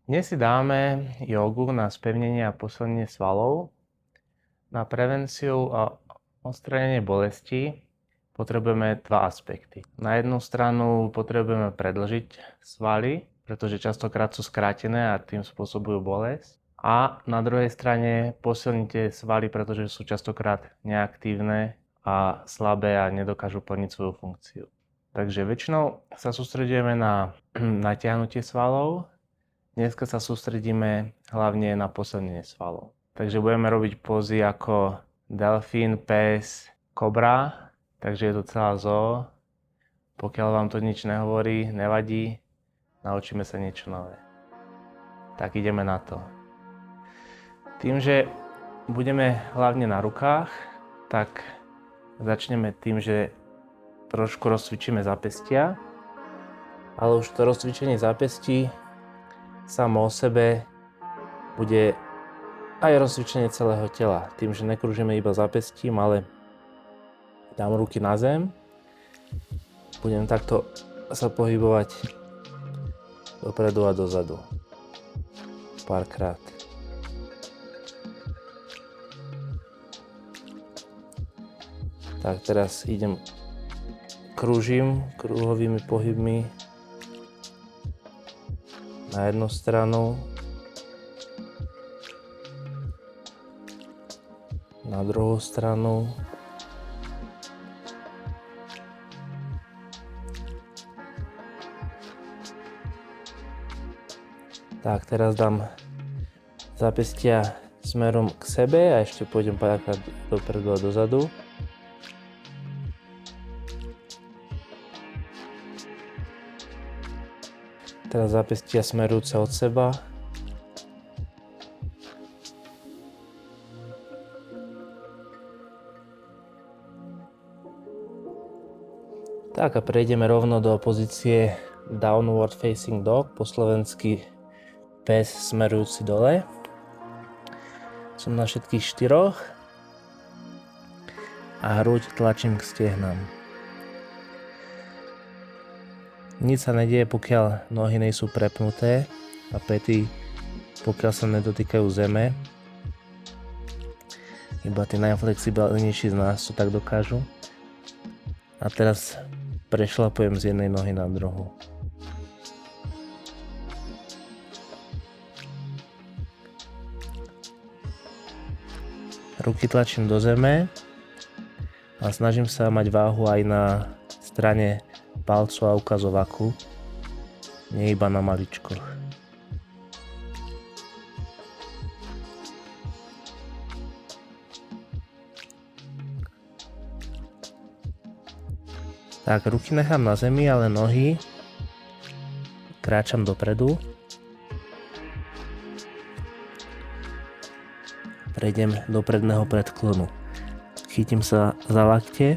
Dnes si dáme jogu na spevnenie a posilnenie svalov. Na prevenciu a odstránenie bolesti potrebujeme dva aspekty. Na jednu stranu potrebujeme predĺžiť svaly, pretože častokrát sú skrátené a tým spôsobujú bolesť. A na druhej strane posilniť tie svaly, pretože sú častokrát neaktívne a slabé a nedokážu plniť svoju funkciu. Takže väčšinou sa sústredujeme na natiahnutie svalov. Dneska sa sústredíme hlavne na posilnenie svalov. Takže budeme robiť pózy ako delfín, pes, kobra. Takže je to celá zoo. Pokiaľ vám to nič nehovorí, nevadí. Naučíme sa niečo nové. Tak ideme na to. Tým, že budeme hlavne na rukách, tak začneme tým, že trošku rozcvičíme zápestia. Ale už to rozcvičenie zápestí samo o sebe bude aj rozcvičenie celého tela. Tým, že nekrúžime iba zápestím, ale dám ruky na zem. Budem takto sa pohybovať dopredu a dozadu. Párkrát. Tak teraz krúžim kruhovými pohybmi na jednu stranu, na druhú stranu, tak teraz dám zápestia smerom k sebe a ešte pôjdem párkrát dopredu a dozadu. Teraz zápestia smerujúce od seba. Tak a prejdeme rovno do pozície Downward Facing Dog, po slovensky pes smerujúci dole. Som na všetkých štyroch a hruď tlačím k stehnám. Nič sa nedieje, pokiaľ nohy nie sú prepnuté a päty, pokiaľ sa nedotýkajú zeme. Iba tí najflexibilnejší z nás to tak dokážu. A teraz prešlapujem z jednej nohy na druhú. Ruky tlačím do zeme a snažím sa mať váhu aj na strane palcu a ukazovaku, nie iba na maličkoch. Tak, ruky nechám na zemi, ale nohy kráčam dopredu. Prejdem do predného predklonu. Chytím sa za lakte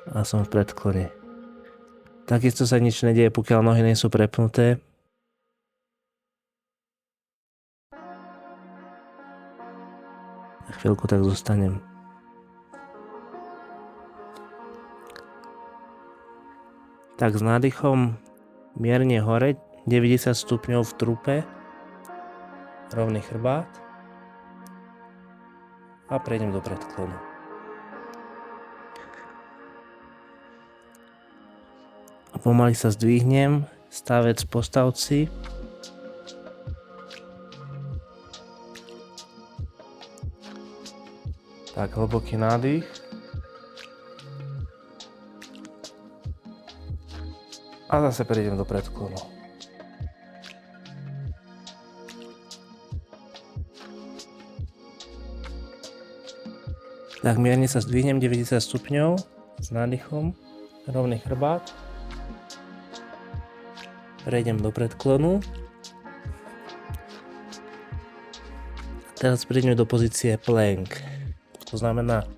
a som v predklone. Takisto sa nič nedieje, pokiaľ nohy nie sú prepnuté. Na chvíľku tak zostanem. Tak s nádychom mierne hore, 90 stupňov v trupe, rovný chrbát a prejdem do predklonu. A pomaly sa zdvihnem, stavec postavci. Tak, hlboký nádych. A zase prejdem do predklonu. Tak mierne sa zdvihnem 90 stupňov s nádychom, rovný chrbát. Prejdem do predklonu. Teraz prejdeme do pozície plank. To znamená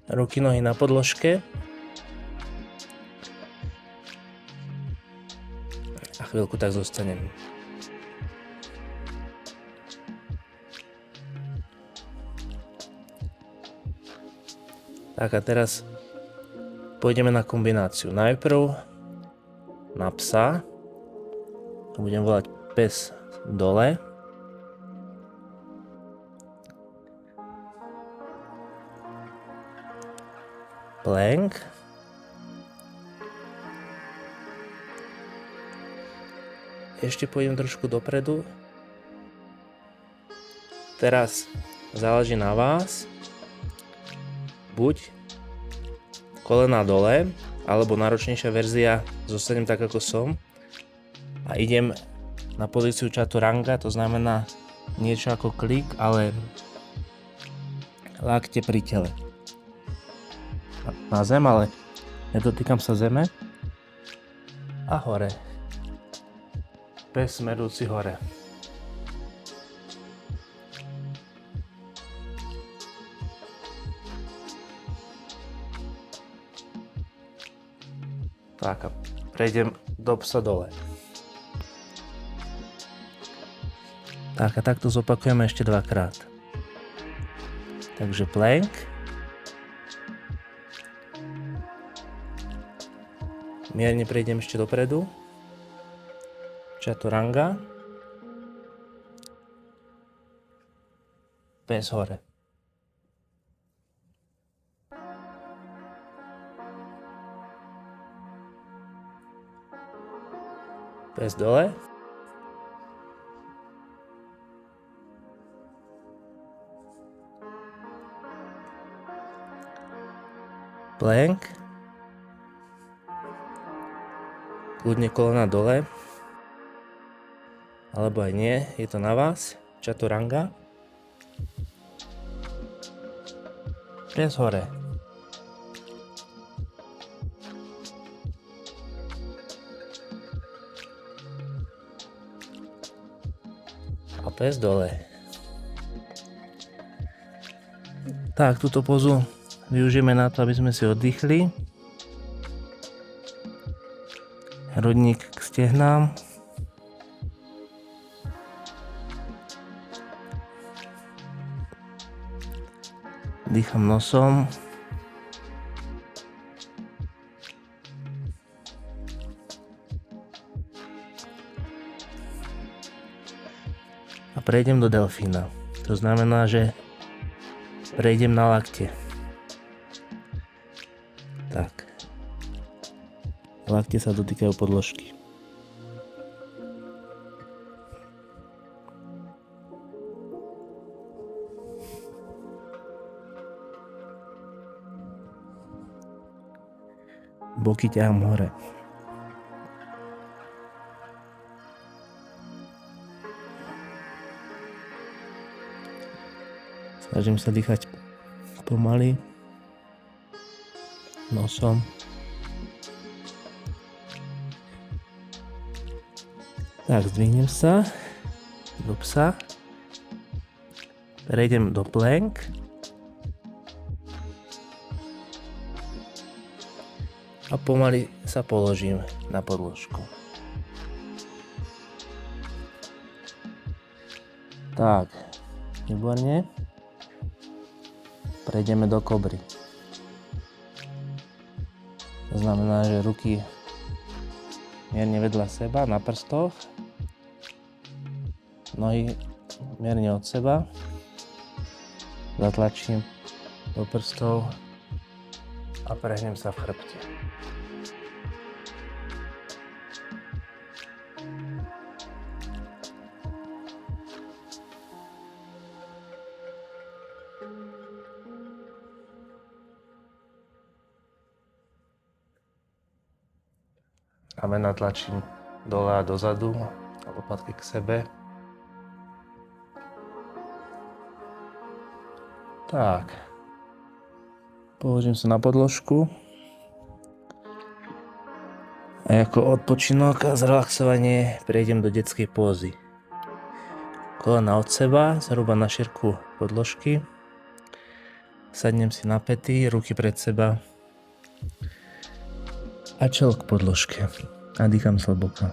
ruky, nohy na podložke. A chvíľku tak zostanem. Tak a teraz pôjdeme na kombináciu. Najprv na psa Budem volať pes dole. Plank. Ešte pôjdem trošku dopredu. Teraz záleží na vás. Buď kolená dole, alebo náročnejšia verzia, zostanem tak ako som a idem na pozíciu chaturanga, to znamená niečo ako klik, ale lakte pri tele. Na zem, ale nedotýkam sa zeme. A hore. Pes smerujúci hore. Tak a prejdem do psa dole. Tak a takto zopakujeme ešte dvakrát. Takže plank. Mierne prejdem ešte dopredu. Chaturanga. Pes hore. Pes dole. Plank. Kľudne kolena dole. Alebo aj nie, je to na vás. Chaturanga. Pes hore. A pes dole. Tak, túto pozu využijeme na to, aby sme si oddychli. Hrudník k stehnám. Dýcham nosom. A prejdem do delfína. To znamená, že prejdem na lakte. Tak. Lakte sa dotýkajú podložky. Boky ťahám hore. Snažím sa dýchať pomaly. Nosom. Tak, zdvihnem sa do psa. Prejdem do plank. A pomaly sa položím na podložku. Tak, výborne. Prejdeme do kobry. To znamená, že ruky mierne vedľa seba na prstoch. Nohy mierne od seba. Zatlačím do prstov a prehnem sa v chrbte. Ramena tlačím dole a dozadu a lopatky k sebe. Tak. Položím sa na podložku. A ako odpočinok a zrelaxovanie prejdem do detskej pózy. Kolena od seba, zhruba na šírku podložky. Sadnem si na päty, ruky pred seba. A čelo k podložke. A dýcham zhlboka.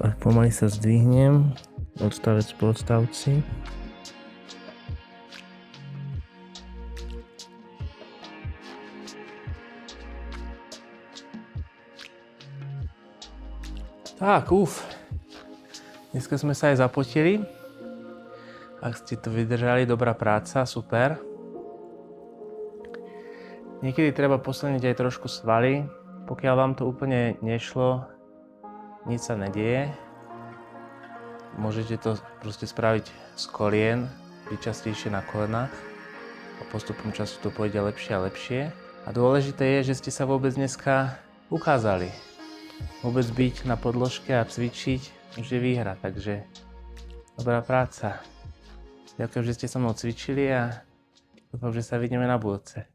A pomaly sa zdvihnem, odstavec po odstavci. Tak, dneska sme sa aj zapotili. Ak ste to vydržali, dobrá práca, super. Niekedy treba posilniť aj trošku svaly. Pokiaľ vám to úplne nešlo, nič sa nedieje. Môžete to proste spraviť z kolien, byť častejšie na kolenách a postupom času to pôjde lepšie a lepšie. A dôležité je, že ste sa vôbec dneska ukázali. Vôbec byť na podložke a cvičiť už je výhra, takže dobrá práca. Ďakujem, že ste so mnou cvičili a dúfam, že sa vidíme na budúce.